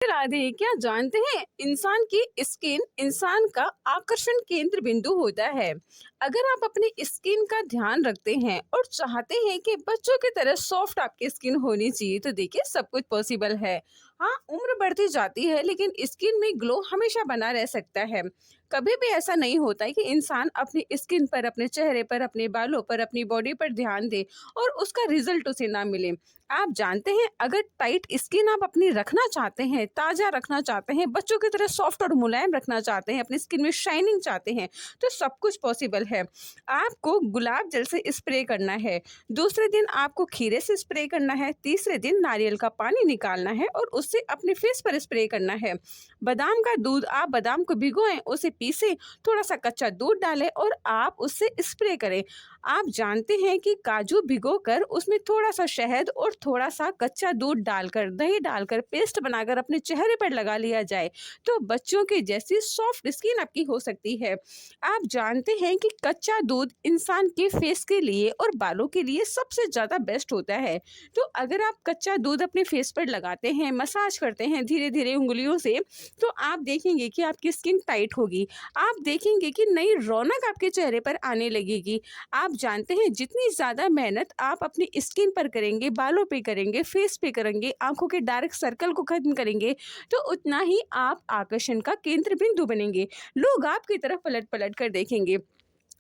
राधे, क्या जानते हैं इंसान की स्किन इंसान का आकर्षण केंद्र बिंदु होता है। अगर आप अपनी स्किन का ध्यान रखते हैं और चाहते हैं कि बच्चों की तरह सॉफ्ट आपकी स्किन होनी चाहिए तो देखिए सब कुछ पॉसिबल है। हाँ, उम्र बढ़ती जाती है लेकिन स्किन में ग्लो हमेशा बना रह सकता है। कभी भी ऐसा नहीं होता है कि इंसान अपनी स्किन पर, अपने चेहरे पर, अपने बालों पर, अपनी बॉडी पर ध्यान दे और उसका रिजल्ट उसे ना मिले। आप जानते हैं, अगर टाइट स्किन आप अपनी रखना चाहते हैं, ताज़ा रखना चाहते हैं, बच्चों की तरह सॉफ्ट और मुलायम रखना चाहते हैं, अपनी स्किन में शाइनिंग चाहते हैं, तो सब कुछ पॉसिबल है। आपको गुलाब जल से स्प्रे करना है, दूसरे दिन आपको खीरे से स्प्रे करना है, तीसरे दिन नारियल का पानी निकालना है और उससे अपने फेस पर स्प्रे करना है। बादाम का दूध, आप बादाम को भिगोएं, उसे पीसें, थोड़ा सा कच्चा दूध डालें और आप उससे स्प्रे करें। आप जानते हैं कि काजू भिगोकर उसमें थोड़ा सा शहद और थोड़ा सा कच्चा दूध डालकर, दही डालकर पेस्ट बनाकर अपने चेहरे पर लगा लिया जाए तो बच्चों की जैसी सॉफ्ट स्किन आपकी हो सकती है। आप जानते हैं कि कच्चा दूध इंसान के फेस के लिए और बालों के लिए सबसे ज़्यादा बेस्ट होता है। तो अगर आप कच्चा दूध अपने फेस पर लगाते हैं, मसाज करते हैं धीरे धीरे उंगलियों से, तो आप देखेंगे कि आपकी स्किन टाइट होगी। आप देखेंगे कि नई रौनक आपके चेहरे पर आने लगेगी। आप जानते हैं, जितनी ज़्यादा मेहनत आप अपनी स्किन पर करेंगे, बालों पे करेंगे, फेस पे करेंगे, आंखों के डार्क सर्कल को खत्म करेंगे, तो उतना ही आप आकर्षण का केंद्र बिंदु बनेंगे। लोग आपकी तरफ पलट पलट कर देखेंगे।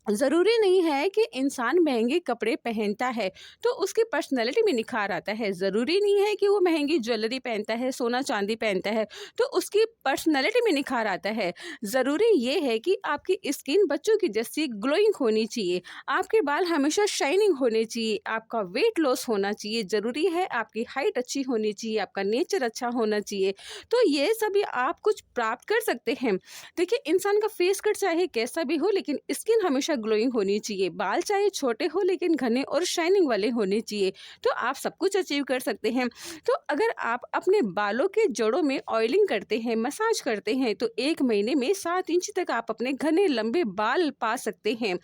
ज़रूरी नहीं है कि इंसान महंगे कपड़े पहनता है तो उसकी पर्सनैलिटी में निखार आता है। ज़रूरी नहीं है कि वो महंगी ज्वेलरी पहनता है, सोना चांदी पहनता है तो उसकी पर्सनैलिटी में निखार आता है। ज़रूरी ये है कि आपकी स्किन बच्चों की जैसी ग्लोइंग होनी चाहिए, आपके बाल हमेशा शाइनिंग होने चाहिए, आपका वेट लॉस होना चाहिए, ज़रूरी है आपकी हाइट अच्छी होनी चाहिए, आपका नेचर अच्छा होना चाहिए। तो ये सभी आप कुछ प्राप्त कर सकते हैं। देखिए, इंसान का फेस कट चाहे कैसा भी हो लेकिन स्किन हमेशा ग्लोइंग होनी चाहिए, बाल चाहे छोटे हो लेकिन घने और शाइनिंग वाले होने चाहिए, तो आप सब कुछ अचीव कर सकते हैं। तो अगर आप अपने बालों के जड़ों में ऑयलिंग करते हैं, मसाज करते हैं, तो 1 महीने में 7 इंच तक आप अपने घने लंबे बाल पा सकते हैं।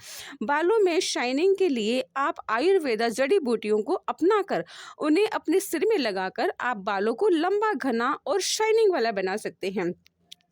बालों में शाइनिंग के लिए आप आयुर्वेदा जड़ी बूटियों को अपनाकर उन्हें अपने सिर में लगाकर आप बालों को लंबा, घना और शाइनिंग वाला बना सकते हैं।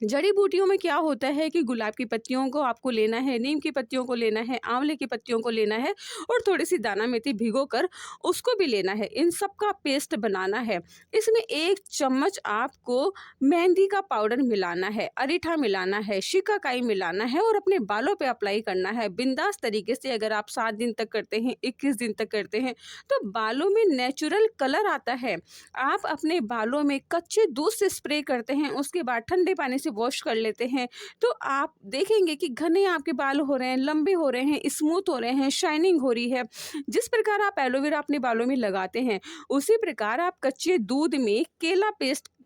जड़ी बूटियों में क्या होता है कि गुलाब की पत्तियों को आपको लेना है, नीम की पत्तियों को लेना है, आंवले की पत्तियों को लेना है और थोड़ी सी दाना मेथी भिगोकर उसको भी लेना है। इन सब का पेस्ट बनाना है। इसमें 1 चम्मच आपको मेहंदी का पाउडर मिलाना है, अरीठा मिलाना है, शिकाकाई मिलाना है और अपने बालों पे अप्लाई करना है बिंदास तरीके से। अगर आप 7 दिन तक करते हैं, 21 दिन तक करते हैं तो बालों में नेचुरल कलर आता है। आप अपने बालों में कच्चे दूध से स्प्रे करते हैं, उसके बाद ठंडे पानी से वॉश कर लेते हैं, तो आप देखेंगे कि घने आपके बाल हो रहे हैं, लंबे हो रहे हैं, स्मूथ हो रहे हैं, शाइनिंग हो रही है। जिस प्रकार आप एलोवेरा अपने बालों में लगाते हैं, उसी प्रकार आप कच्चे दूध में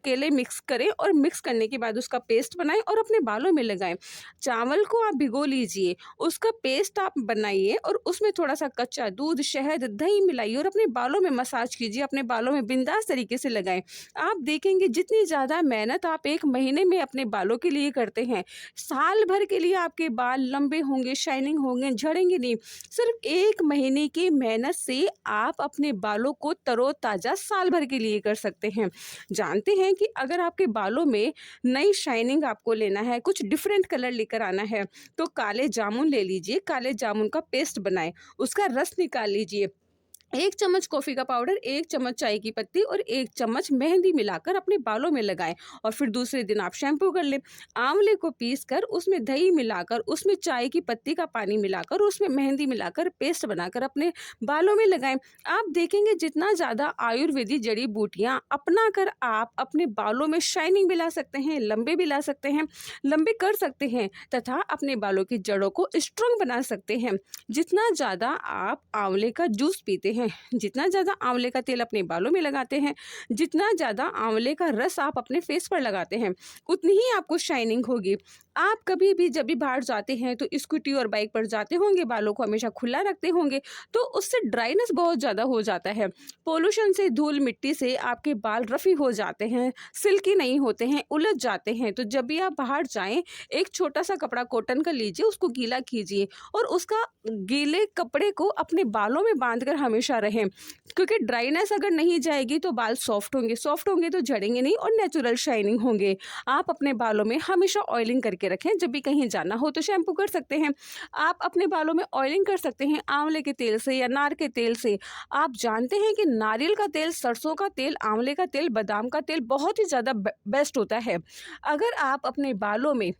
केले मिक्स करें और मिक्स करने के बाद उसका पेस्ट बनाएं और अपने बालों में लगाएं। चावल को आप भिगो लीजिए, उसका पेस्ट आप बनाइए और उसमें थोड़ा सा कच्चा दूध, शहद, दही मिलाइए और अपने बालों में मसाज कीजिए, अपने बालों में बिंदास तरीके से लगाएं। आप देखेंगे जितनी ज़्यादा मेहनत आप 1 महीने में अपने बालों के लिए करते हैं, साल भर के लिए आपके बाल लंबे होंगे, शाइनिंग होंगे, झड़ेंगे नहीं। सिर्फ 1 महीने की मेहनत से आप अपने बालों को तरोताज़ा साल भर के लिए कर सकते हैं। जानते हैं कि अगर आपके बालों में नई शाइनिंग आपको लेना है, कुछ डिफरेंट कलर लेकर आना है, तो काले जामुन ले लीजिए, काले जामुन का पेस्ट बनाएं, उसका रस निकाल लीजिए, 1 चम्मच कॉफ़ी का पाउडर, 1 चम्मच चाय की पत्ती और 1 चम्मच मेहंदी मिलाकर अपने बालों में लगाएं और फिर दूसरे दिन आप शैम्पू कर लें। आंवले को पीसकर उसमें दही मिलाकर, उसमें चाय की पत्ती का पानी मिलाकर, उसमें मेहंदी मिलाकर पेस्ट बनाकर अपने बालों में लगाएं। आप देखेंगे जितना ज़्यादा आयुर्वेदिक जड़ी बूटियाँ अपना कर आप अपने बालों में शाइनिंग भी ला सकते हैं, लंबे भी ला सकते हैं, लंबे कर सकते हैं तथा अपने बालों की जड़ों को स्ट्रॉन्ग बना सकते हैं। जितना ज़्यादा आप आंवले का जूस पीते हैं, जितना ज़्यादा आंवले का तेल अपने बालों में लगाते हैं, जितना ज़्यादा आंवले का रस आप अपने फेस पर लगाते हैं, उतनी ही आपको शाइनिंग होगी। आप कभी भी जब भी बाहर जाते हैं तो स्कूटी और बाइक पर जाते होंगे, बालों को हमेशा खुला रखते होंगे, तो उससे ड्राइनेस बहुत ज़्यादा हो जाता है। पोल्यूशन से, धूल मिट्टी से आपके बाल रफ़ी हो जाते हैं, सिल्की नहीं होते हैं, उलझ जाते हैं। तो जब भी आप बाहर जाएँ, एक छोटा-सा कपड़ा कॉटन का लीजिए, उसको गीला कीजिए और उसका गीले कपड़े को अपने बालों में बाँध कर हमेशा रहें, क्योंकि ड्राइनेस अगर नहीं जाएगी तो बाल सॉफ्ट होंगे तो झड़ेंगे नहीं और नेचुरल शाइनिंग होंगे। आप अपने बालों में हमेशा ऑयलिंग करके रखें, जब भी कहीं जाना हो तो शैम्पू कर सकते हैं। आप अपने बालों में ऑयलिंग कर सकते हैं आंवले के तेल से या नार के तेल से। आप जानते हैं कि नारियल का तेल, सरसों का तेल, आंवले का तेल, बादाम का तेल बहुत ही ज़्यादा बेस्ट होता है। अगर आप अपने बालों में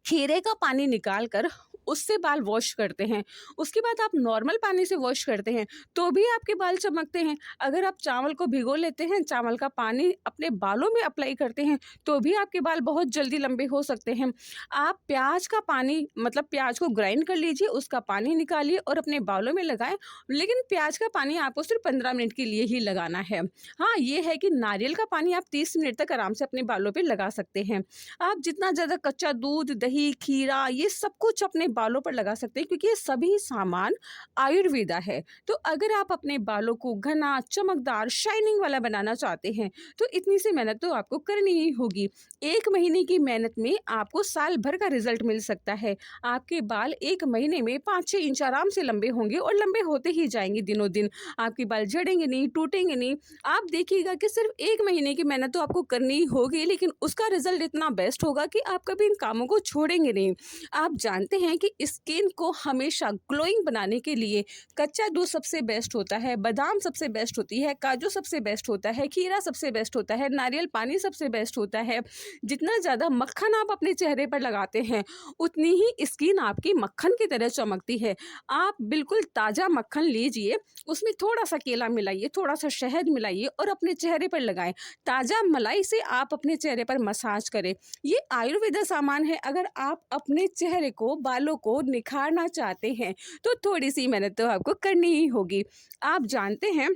खीरे का पानी निकाल कर उससे बाल वॉश करते हैं, उसके बाद आप नॉर्मल पानी से वॉश करते हैं, तो भी आपके बाल चमकते हैं। अगर आप चावल को भिगो लेते हैं, चावल का पानी अपने बालों में अप्लाई करते हैं, तो भी आपके बाल बहुत जल्दी लंबे हो सकते हैं। आप प्याज का पानी, मतलब प्याज को ग्राइंड कर लीजिए, उसका पानी निकालिए और अपने बालों में लगाएं, लेकिन प्याज का पानी आपको सिर्फ 15 मिनट के लिए ही लगाना है। हाँ, ये है कि नारियल का पानी आप 30 मिनट तक आराम से अपने बालों पे लगा सकते हैं। आप जितना ज़्यादा कच्चा दूध, दही, खीरा, ये सब कुछ अपने बालों पर लगा सकते हैं, क्योंकि ये सभी सामान आयुर्वेदा है। तो अगर आप अपने बालों को घना, चमकदार, शाइनिंग वाला बनाना चाहते हैं, तो इतनी सी मेहनत तो आपको करनी ही होगी। 1 महीने की मेहनत में आपको साल भर का रिजल्ट मिल सकता है। आपके बाल 1 महीने में 5-6 इंच आराम से लंबे होंगे और लंबे होते ही जाएंगे दिनों दिन। आपके बाल झड़ेंगे नहीं, टूटेंगे नहीं। आप देखिएगा कि सिर्फ 1 महीने की मेहनत तो आपको करनी ही होगी, लेकिन उसका रिजल्ट इतना बेस्ट होगा कि आप कभी इन कामों को छोड़ेंगे नहीं। आप जानते हैं कि स्किन को हमेशा ग्लोइंग बनाने के लिए कच्चा दूध सबसे बेस्ट होता है, बादाम सबसे बेस्ट होती है, काजू सबसे बेस्ट होता है, खीरा सबसे बेस्ट होता है, नारियल पानी सबसे बेस्ट होता है। जितना ज़्यादा मक्खन आप अपने चेहरे पर लगाते हैं, उतनी ही स्किन आपकी मक्खन की तरह चमकती है। आप बिल्कुल ताज़ा मक्खन लीजिए, उसमें थोड़ा सा केला मिलाइए, थोड़ा सा शहद मिलाइए और अपने चेहरे पर लगाएं। ताज़ा मलाई से आप अपने चेहरे पर मसाज करें। ये आयुर्वेदा सामान है। अगर आप अपने चेहरे को, बालों को निखारना चाहते हैं, तो थोड़ी सी मेहनत तो आपको करनी ही होगी। आप जानते हैं,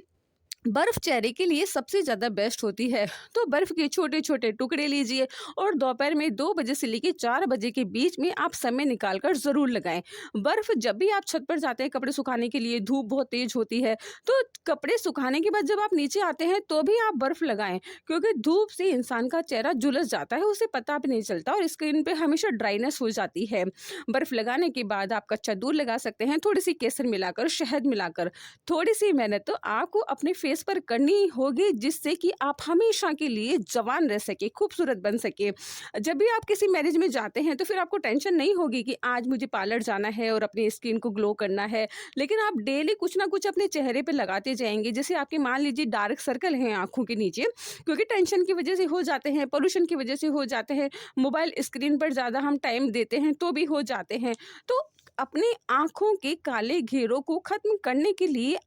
बर्फ़ चेहरे के लिए सबसे ज़्यादा बेस्ट होती है। तो बर्फ़ के छोटे-छोटे टुकड़े लीजिए और दोपहर में 2 बजे से लेके 4 बजे के बीच में आप समय निकाल कर ज़रूर लगाएँ। बर्फ़ जब भी आप छत पर जाते हैं कपड़े सुखाने के लिए, धूप बहुत तेज़ होती है, तो कपड़े सुखाने के बाद जब आप नीचे आते हैं तो भी आप बर्फ़ लगाएँ, क्योंकि धूप से इंसान का चेहरा झुलस जाता है, उसे पता भी नहीं चलता और स्किन पे हमेशा ड्राइनेस हो जाती है। बर्फ़ लगाने के बाद आप कच्चा दूध लगा सकते हैं, थोड़ी-सी केसर मिलाकर, शहद मिलाकर। थोड़ी-सी मेहनत तो आपको अपने फेस पर करनी ही होगी, जिससे कि आप हमेशा के लिए जवान रह सके, खूबसूरत बन सके। जब भी आप किसी मैरिज में जाते हैं तो फिर आपको टेंशन नहीं होगी कि आज मुझे पार्लर जाना है और अपनी स्किन को ग्लो करना है, लेकिन आप डेली कुछ ना कुछ अपने चेहरे पे लगाते जाएंगे। जैसे आपके मान लीजिए डार्क सर्कल हैं आंखों के नीचे, क्योंकि टेंशन की वजह से हो जाते हैं, पोल्यूशन की वजह से हो जाते हैं, मोबाइल स्क्रीन पर ज़्यादा हम टाइम देते हैं तो भी हो जाते हैं। तो अपनी आँखों के काले घेरों को ख़त्म करने के लिए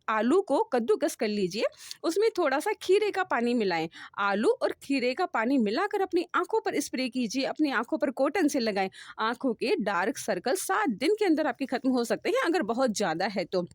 आलू को कद्दूकस कर लीजिए, उसमें थोड़ा-सा खीरे का पानी मिलाएँ। आलू और खीरे का पानी मिलाकर अपनी आँखों पर स्प्रे कीजिए, अपनी आँखों पर कॉटन से लगाएँ। आँखों के डार्क सर्कल 7 दिन के अंदर आपके ख़त्म हो सकते हैं, अगर बहुत ज़्यादा है तो।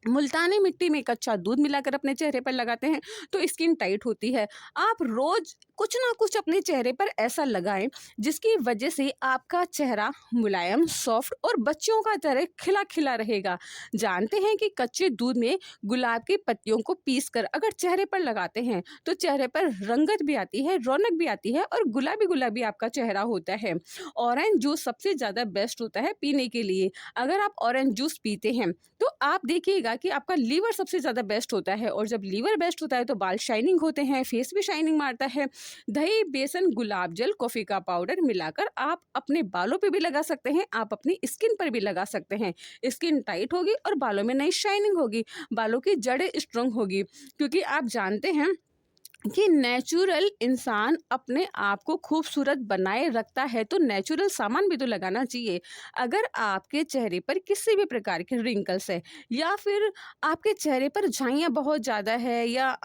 मुल्तानी मिट्टी में कच्चा दूध मिलाकर अपने चेहरे पर लगाते हैं तो स्किन टाइट होती है। आप रोज कुछ ना कुछ अपने चेहरे पर ऐसा लगाएं, जिसकी वजह से आपका चेहरा मुलायम, सॉफ्ट और बच्चों का तरह खिला खिला रहेगा। जानते हैं कि कच्चे दूध में गुलाब की पत्तियों को पीसकर अगर चेहरे पर लगाते हैं तो चेहरे पर रंगत भी आती है, रौनक भी आती है और गुलाबी गुलाबी आपका चेहरा होता है। ऑरेंज जूस सबसे ज़्यादा बेस्ट होता है पीने के लिए। अगर आप ऑरेंज जूस पीते हैं तो आप देखिएगा कि आपका लीवर सबसे ज़्यादा बेस्ट होता है, और जब लीवर बेस्ट होता है तो बाल शाइनिंग होते हैं, फेस भी शाइनिंग मारता है। दही, बेसन, गुलाब जल, कॉफ़ी का पाउडर मिलाकर आप अपने बालों पे भी लगा सकते हैं, आप अपनी स्किन पर भी लगा सकते हैं। स्किन टाइट होगी और बालों में नई शाइनिंग होगी, बालों की जड़ें स्ट्रॉन्ग होगी, क्योंकि आप जानते हैं कि नेचुरल इंसान अपने आप को खूबसूरत बनाए रखता है तो नेचुरल सामान भी तो लगाना चाहिए। अगर आपके चेहरे पर किसी भी प्रकार के रिंकल्स है, या फिर आपके चेहरे पर झाइयाँ बहुत ज़्यादा है, या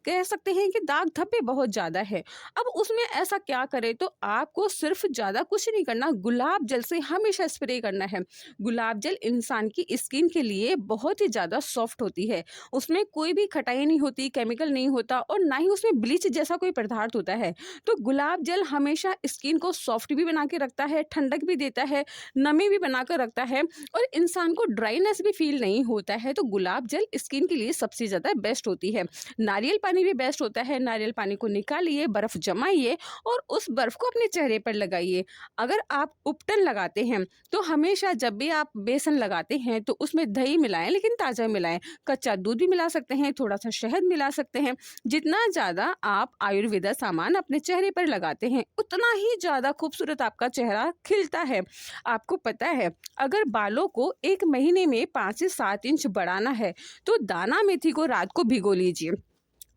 कह सकते हैं कि दाग धब्बे बहुत ज़्यादा है। अब उसमें ऐसा क्या करें, तो आपको सिर्फ ज़्यादा कुछ नहीं करना, गुलाब जल से हमेशा स्प्रे करना है। गुलाब जल इंसान की स्किन के लिए बहुत ही ज़्यादा सॉफ्ट होती है। उसमें कोई भी खटाई नहीं होती, केमिकल नहीं होता और ना ही उसमें ब्लीच जैसा कोई पदार्थ होता है। तो गुलाब जल हमेशा स्किन को सॉफ्ट भी बना के रखता है, ठंडक भी देता है, नमी भी बना कर रखता है और इंसान को ड्राइनेस भी फील नहीं होता है। तो गुलाब जल स्किन के लिए सबसे ज़्यादा बेस्ट होती है। नारियल पानी भी बेस्ट होता है। नारियल पानी को निकालिए, बर्फ़ जमाइए और उस बर्फ़ को अपने चेहरे पर लगाइए। अगर आप उपटन लगाते हैं तो हमेशा जब भी आप बेसन लगाते हैं तो उसमें दही मिलाएं, लेकिन ताज़ा मिलाएं। कच्चा दूध भी मिला सकते हैं, थोड़ा सा शहद मिला सकते हैं। जितना ज़्यादा आप आयुर्वेदा सामान अपने चेहरे पर लगाते हैं उतना ही ज़्यादा खूबसूरत आपका चेहरा खिलता है। आपको पता है, अगर बालों को 1 महीने में 5 से 7 इंच बढ़ाना है तो दाना मेथी को रात को भिगो लीजिए।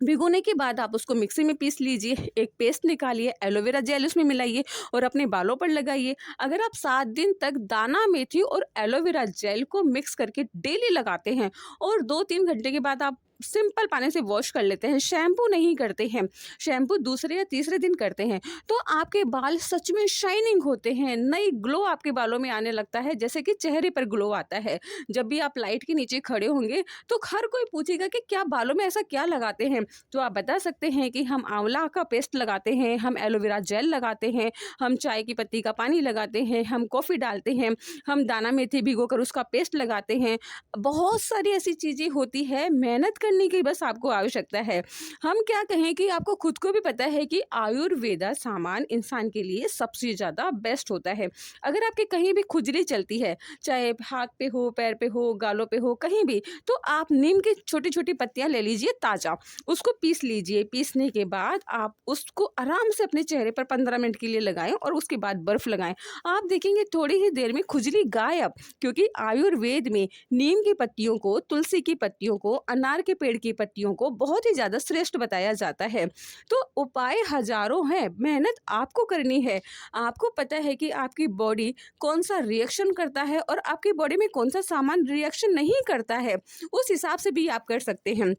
भिगोने के बाद आप उसको मिक्सी में पीस लीजिए, एक पेस्ट निकालिए, एलोवेरा जेल उसमें मिलाइए और अपने बालों पर लगाइए। अगर आप 7 दिन तक दाना मेथी और एलोवेरा जेल को मिक्स करके डेली लगाते हैं और 2-3 घंटे के बाद आप सिंपल पानी से वॉश कर लेते हैं, शैम्पू नहीं करते हैं, शैम्पू दूसरे या तीसरे दिन करते हैं, तो आपके बाल सच में शाइनिंग होते हैं, नई ग्लो आपके बालों में आने लगता है, जैसे कि चेहरे पर ग्लो आता है। जब भी आप लाइट के नीचे खड़े होंगे तो हर कोई पूछेगा कि क्या बालों में ऐसा क्या लगाते हैं, तो आप बता सकते हैं कि हम आंवला का पेस्ट लगाते हैं, हम एलोवेरा जेल लगाते हैं, हम चाय की पत्ती का पानी लगाते हैं, हम कॉफ़ी डालते हैं, हम दाना मेथी भिगोकर उसका पेस्ट लगाते हैं। बहुत सारी ऐसी चीज़ें होती है, मेहनत करने की बस आपको आवश्यकता है। हम क्या कहें कि आपको खुद को भी पता है कि आयुर्वेदा सामान इंसान के लिए सबसे ज़्यादा बेस्ट होता है। अगर आपके कहीं भी खुजली चलती है, चाहे हाथ पे हो, पैर पे हो, गालों पे हो, कहीं भी, तो आप नीम की छोटी-छोटी पत्तियाँ ले लीजिए ताज़ा, उसको पीस लीजिए। पीसने के बाद आप उसको आराम से अपने चेहरे पर 15 मिनट के लिए लगाएँ और उसके बाद बर्फ़ लगाएँ। आप देखेंगे थोड़ी ही देर में खुजली गायब, क्योंकि आयुर्वेद में नीम की पत्तियों को, तुलसी की पत्तियों को, अनार के पेड़ की पत्तियों को बहुत ही ज़्यादा श्रेष्ठ बताया जाता है। तो उपाय हज़ारों हैं, मेहनत आपको करनी है। आपको पता है कि आपकी बॉडी कौन-सा रिएक्शन करता है और आपकी बॉडी में कौन-सा सामान रिएक्शन नहीं करता है, उस हिसाब से भी आप कर सकते हैं।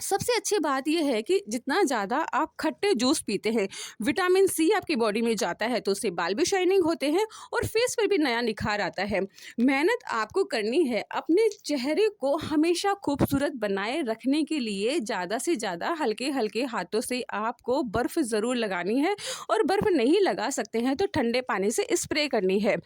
सबसे अच्छी बात ये है कि जितना ज़्यादा आप खट्टे जूस पीते हैं, विटामिन सी आपकी बॉडी में जाता है तो उससे बाल भी शाइनिंग होते हैं और फेस पर भी नया निखार आता है। मेहनत आपको करनी है, अपने चेहरे को हमेशा खूबसूरत बनाए रखने के लिए ज़्यादा से ज़्यादा हल्के-हल्के हाथों से आपको बर्फ़ ज़रूर लगानी है और बर्फ़ नहीं लगा सकते हैं तो ठंडे पानी से स्प्रे करनी है।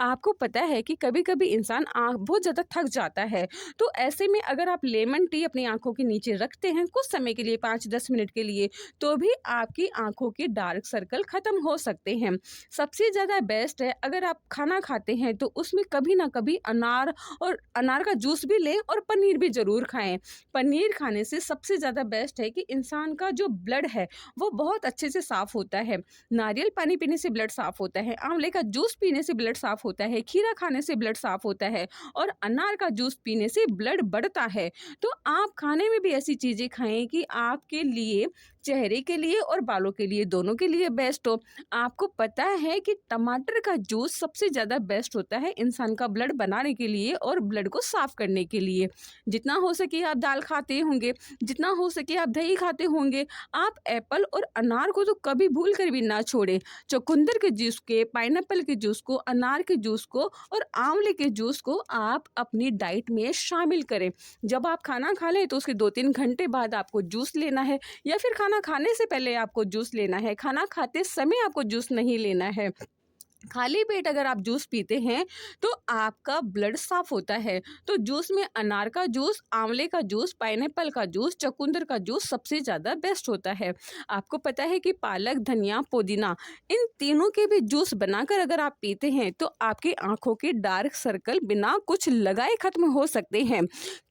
आपको पता है कि कभी-कभी इंसान बहुत ज़्यादा थक जाता है, तो ऐसे में अगर आप लेमन टी अपनी आँखों के नीचे रखते हैं कुछ समय के लिए, 5-10 मिनट के लिए, तो भी आपकी आँखों के डार्क सर्कल ख़त्म हो सकते हैं। सबसे ज़्यादा बेस्ट है, अगर आप खाना खाते हैं तो उसमें कभी ना कभी अनार का जूस भी लें और पनीर भी ज़रूर खाएँ। पनीर खाने से सबसे ज़्यादा बेस्ट है कि इंसान का जो ब्लड है वो बहुत अच्छे से साफ़ होता है। नारियल पानी पीने से ब्लड साफ़ होता है, आंवले का जूस पीने से ब्लड साफ़ होता है, खीरा खाने से ब्लड साफ़ होता है और अनार का जूस पीने से ब्लड बढ़ता है। तो आप खाने में भी ऐसी चीज़ें खाएँ कि आपके लिए, चेहरे के लिए और बालों के लिए, दोनों के लिए बेस्ट हो। आपको पता है कि टमाटर का जूस सबसे ज़्यादा बेस्ट होता है इंसान का ब्लड बनाने के लिए और ब्लड को साफ़ करने के लिए। जितना हो सके आप दाल खाते होंगे, जितना हो सके आप दही खाते होंगे, आप एप्पल और अनार को तो कभी भूल कर भी ना छोड़ें। चुकंदर के जूस के, पाइनएप्पल के जूस को, अनार के जूस को और आंवले के जूस को आप अपनी डाइट में शामिल करें। जब आप खाना खा लें तो उसके 2-3 घंटे बाद आपको जूस लेना है या फिर खाना खाने से पहले आपको जूस लेना है। खाना खाते समय आपको जूस नहीं लेना है। खाली पेट अगर आप जूस पीते हैं तो आपका ब्लड साफ होता है। तो जूस में अनार का जूस, आंवले का जूस, पाइनएप्पल का जूस, चुकंदर का जूस सबसे ज़्यादा बेस्ट होता है। आपको पता है कि पालक, धनिया, पुदीना, इन तीनों के भी जूस बनाकर अगर आप पीते हैं तो आपकी आंखों के डार्क सर्कल बिना कुछ लगाए ख़त्म हो सकते हैं।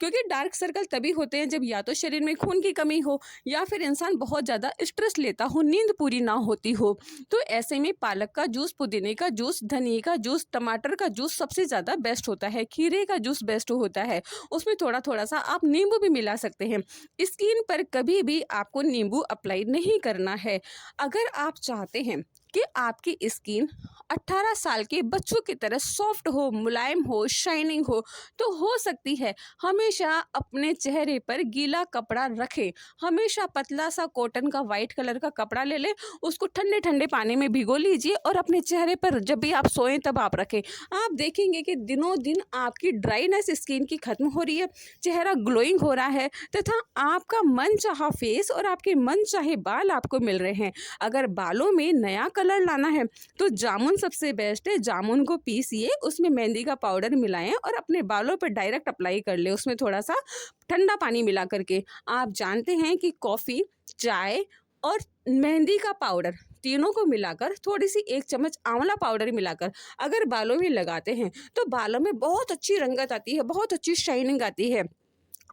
क्योंकि डार्क सर्कल तभी होते हैं जब या तो शरीर में खून की कमी हो या फिर इंसान बहुत ज़्यादा स्ट्रेस लेता हो, नींद पूरी ना होती हो। तो ऐसे में पालक का जूस, पुदीने का जूस, धनिया का जूस, टमाटर का जूस सबसे ज़्यादा बेस्ट होता है। खीरे का जूस बेस्ट होता है, उसमें थोड़ा-थोड़ा सा आप नींबू भी मिला सकते हैं। स्किन पर कभी भी आपको नींबू अप्लाई नहीं करना है। अगर आप चाहते हैं कि आपकी स्किन 18 साल के बच्चों की तरह सॉफ्ट हो, मुलायम हो, शाइनिंग हो हो सकती है। हमेशा अपने चेहरे पर गीला कपड़ा रखें। हमेशा पतला सा कॉटन का वाइट कलर का कपड़ा ले लें, उसको ठंडे ठंडे पानी में भिगो लीजिए और अपने चेहरे पर जब भी आप सोएं तब आप रखें। आप देखेंगे कि दिनों दिन आपकी ड्राइनेस स्किन की खत्म हो रही है, चेहरा ग्लोइंग हो रहा है तथा आपका मन चाहा फेस और आपके मन चाहे बाल आपको मिल रहे हैं। अगर बालों में नया कलर लाना है तो जामुन सबसे बेस्ट है। जामुन को पीसिए, उसमें मेहंदी का पाउडर मिलाएं और अपने बालों पर डायरेक्ट अप्लाई कर ले, उसमें थोड़ा सा ठंडा पानी मिला करके। आप जानते हैं कि कॉफ़ी, चाय और मेहंदी का पाउडर तीनों को मिलाकर थोड़ी सी 1 चम्मच आंवला पाउडर मिलाकर अगर बालों में लगाते हैं तो बालों में बहुत अच्छी रंगत आती है, बहुत अच्छी शाइनिंग आती है।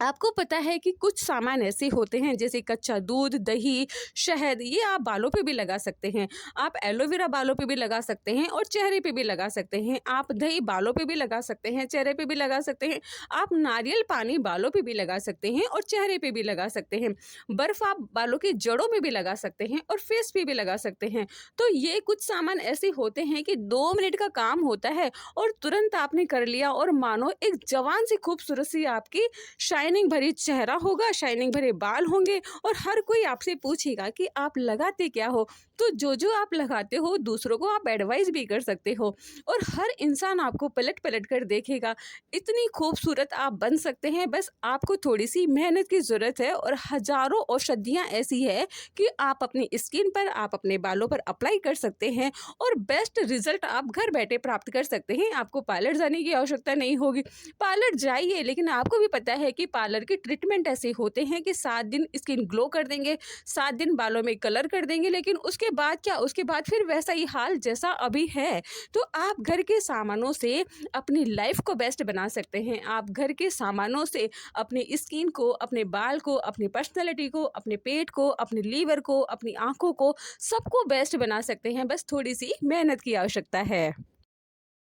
आपको पता है कि कुछ सामान ऐसे होते हैं जैसे कच्चा दूध, दही, शहद, ये आप बालों पे भी लगा सकते हैं। आप एलोवेरा बालों पे भी लगा सकते हैं और चेहरे पे भी लगा सकते हैं। आप दही बालों पे भी लगा सकते हैं, चेहरे पे भी लगा सकते हैं। आप नारियल पानी बालों पे भी लगा सकते हैं और चेहरे पे भी लगा सकते हैं। बर्फ़ आप बालों की जड़ों में भी लगा सकते हैं और फेस पे भी लगा सकते हैं। तो ये कुछ सामान ऐसे होते हैं कि 2 मिनट का काम होता है और तुरंत आपने कर लिया और मानो एक जवान सी खूबसूरत सी आपकी शाइनिंग भरी चेहरा होगा, शाइनिंग भरे बाल होंगे और हर कोई आपसे पूछेगा कि आप लगाते क्या हो। तो जो जो आप लगाते हो दूसरों को आप एडवाइस भी कर सकते हो और हर इंसान आपको पलट पलट कर देखेगा। इतनी खूबसूरत आप बन सकते हैं, बस आपको थोड़ी सी मेहनत की ज़रूरत है और हजारों औषधियाँ ऐसी है कि आप अपनी स्किन पर, आप अपने बालों पर अप्लाई कर सकते हैं और बेस्ट रिजल्ट आप घर बैठे प्राप्त कर सकते हैं। आपको पार्लर जाने की आवश्यकता नहीं होगी। पार्लर जाइए, लेकिन आपको भी पता है कि पार्लर के ट्रीटमेंट ऐसे होते हैं कि 7 दिन स्किन ग्लो कर देंगे, 7 दिन बालों में कलर कर देंगे, लेकिन उसके बाद क्या, उसके बाद फिर वैसा ही हाल जैसा अभी है। तो आप घर के सामानों से अपनी लाइफ को बेस्ट बना सकते हैं। आप घर के सामानों से अपनी स्किन को, अपने बाल को, अपनी पर्सनैलिटी को, अपने पेट को, अपने लीवर को, अपनी आँखों को, सबको बेस्ट बना सकते हैं। बस थोड़ी सी मेहनत की आवश्यकता है।